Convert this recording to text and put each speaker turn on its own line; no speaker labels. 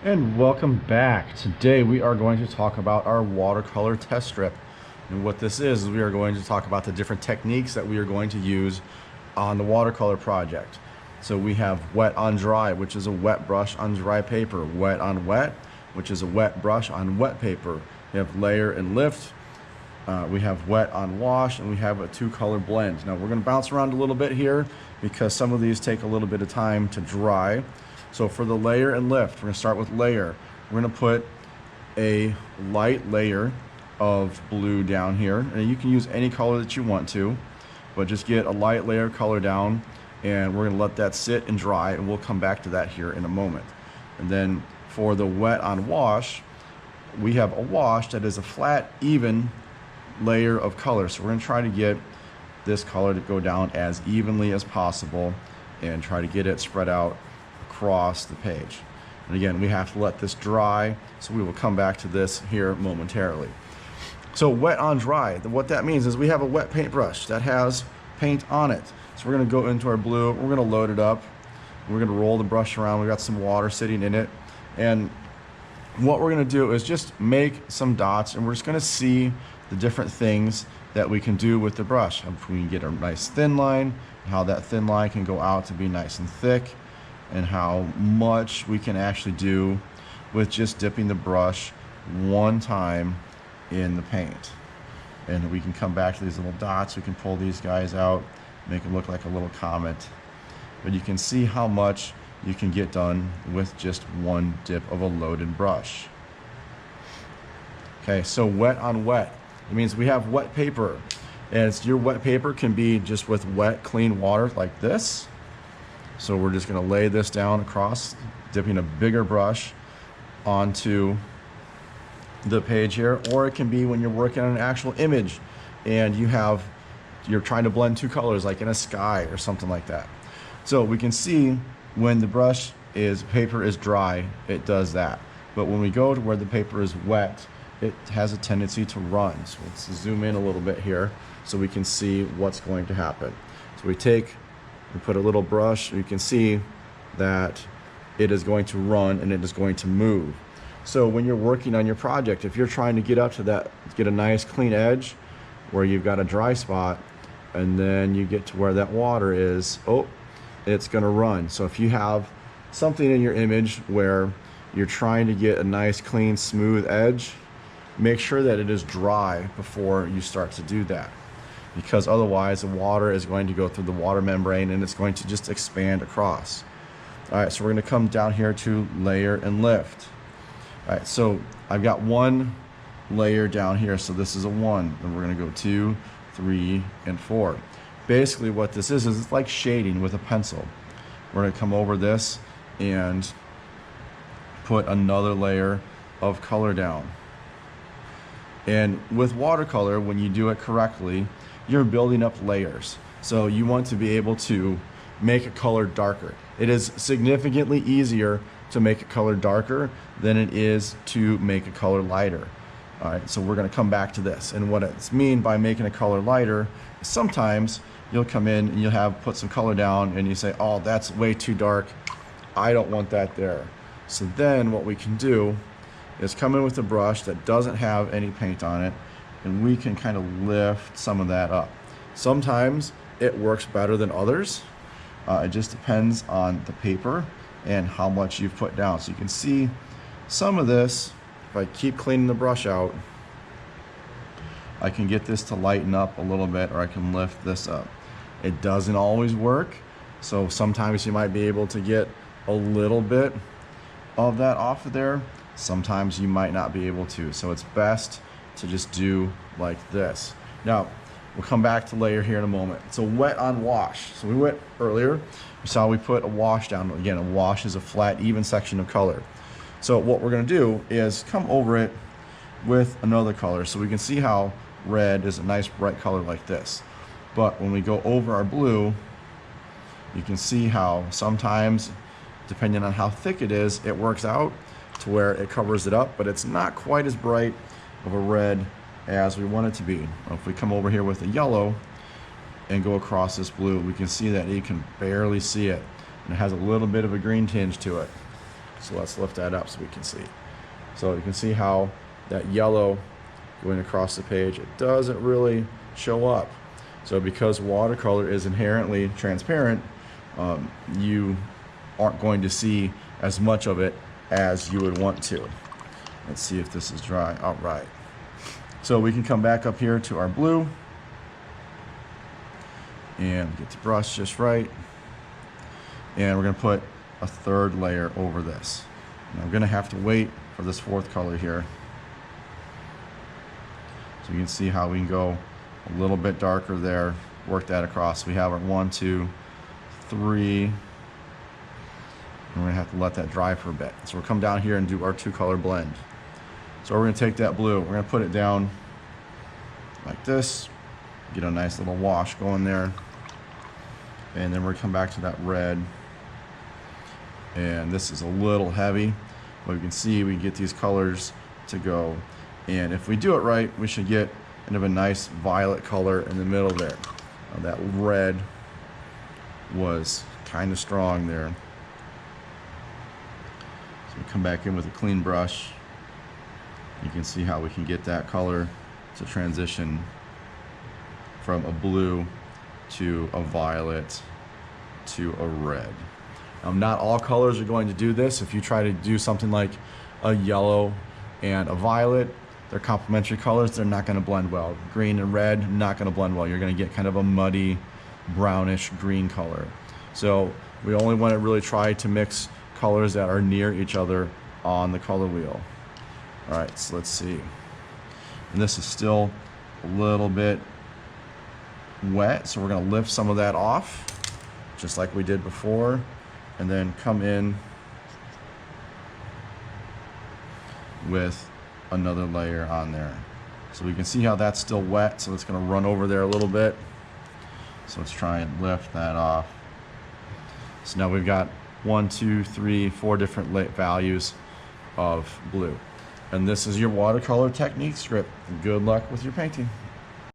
And welcome back. Today we are going to talk about our watercolor test strip. And what this is we are going to talk about the different techniques that we are going to use on the watercolor project. So we have wet on dry, which is a wet brush on dry paper. Wet on wet, which is a wet brush on wet paper. We have layer and lift. We have wet on wash, and we have a two-color blend. Now we're going to bounce around a little bit here because some of these take a little bit of time to dry. So for the layer and lift, we're going to start with layer. We're going to put a light layer of blue down here, and you can use any color that you want to, but just get a light layer of color down, and we're going to let that sit and dry, and we'll come back to that here in a moment. And then for the wet on wash, we have a wash that is a flat, even layer of color. So we're going to try to get this color to go down as evenly as possible and try to get it spread out across the page. And again, we have to let this dry, so we will come back to this here momentarily. So wet on dry, what that means is we have a wet paintbrush that has paint on it. So we're going to go into our blue, we're going to load it up, we're going to roll the brush around, we got some water sitting in it, and what we're going to do is just make some dots, and we're just going to see the different things that we can do with the brush. If we can get a nice thin line, how that thin line can go out to be nice and thick, and how much we can actually do with just dipping the brush one time in the paint. And we can come back to these little dots, we can pull these guys out, make them look like a little comet. But you can see how much you can get done with just one dip of a loaded brush. Okay, so wet on wet. It means we have wet paper. And your wet paper can be just with wet, clean water like this. So we're just going to lay this down across, dipping a bigger brush onto the page here. Or it can be when you're working on an actual image and you're trying to blend two colors, like in a sky or something like that. So we can see when the paper is dry, it does that. But when we go to where the paper is wet, it has a tendency to run. So let's zoom in a little bit here so we can see what's going to happen. So we put a little brush, you can see that it is going to run and it is going to move. So when you're working on your project, if you're trying to get up to that, get a nice clean edge where you've got a dry spot, and then you get to where that water is, it's going to run. So if you have something in your image where you're trying to get a nice, clean, smooth edge, make sure that it is dry before you start to do that, because otherwise the water is going to go through the water membrane and it's going to just expand across. All right, so we're going to come down here to layer and lift. All right, so I've got one layer down here, so this is a 1, and we're going to go 2, 3, and 4. Basically what this is it's like shading with a pencil. We're going to come over this and put another layer of color down. And with watercolor, when you do it correctly, you're building up layers. So you want to be able to make a color darker. It is significantly easier to make a color darker than it is to make a color lighter. All right, so we're going to come back to this. And what it's mean by making a color lighter, sometimes you'll come in and you'll put some color down and you say, oh, that's way too dark. I don't want that there. So then what we can do is come in with a brush that doesn't have any paint on it, and we can kind of lift some of that up. Sometimes it works better than others. It just depends on the paper and how much you've put down. So you can see some of this, if I keep cleaning the brush out, I can get this to lighten up a little bit, or I can lift this up. It doesn't always work, so sometimes you might be able to get a little bit of that off of there. Sometimes you might not be able to, so it's best to just do like this. Now, we'll come back to layer here in a moment. So wet on wash. So we went earlier, we saw we put a wash down. Again, a wash is a flat, even section of color. So what we're gonna do is come over it with another color. So we can see how red is a nice bright color like this. But when we go over our blue, you can see how sometimes, depending on how thick it is, it works out to where it covers it up, but it's not quite as bright of a red as we want it to be. If we come over here with a yellow and go across this blue, we can see that you can barely see it, and it has a little bit of a green tinge to it. So let's lift that up so we can see. So you can see how that yellow going across the page, it doesn't really show up. So because watercolor is inherently transparent, you aren't going to see as much of it as you would want to. Let's see if this is dry. All right. So we can come back up here to our blue and get the brush just right. And we're going to put a third layer over this. And I'm going to have to wait for this fourth color here. So you can see how we can go a little bit darker there, work that across. We have our 1, 2, 3, and we're gonna have to let that dry for a bit. So we'll come down here and do our 2-color blend. So we're gonna take that blue, we're gonna put it down like this, get a nice little wash going there, and then we're gonna come back to that red. And this is a little heavy, but you can see we get these colors to go. And if we do it right, we should get kind of a nice violet color in the middle there. That red was kind of strong there. So we come back in with a clean brush. You can see how we can get that color to transition from a blue to a violet to a red. Not all colors are going to do this. If you try to do something like a yellow and a violet, they're complementary colors, they're not going to blend well. Green and red, not going to blend well. You're going to get kind of a muddy, brownish green color. So we only want to really try to mix colors that are near each other on the color wheel. All right, so let's see. And this is still a little bit wet, so we're going to lift some of that off, just like we did before, and then come in with another layer on there. So we can see how that's still wet, so it's going to run over there a little bit. So let's try and lift that off. So now we've got 1, 2, 3, 4 different values of blue. And this is your watercolor technique script. Good luck with your painting.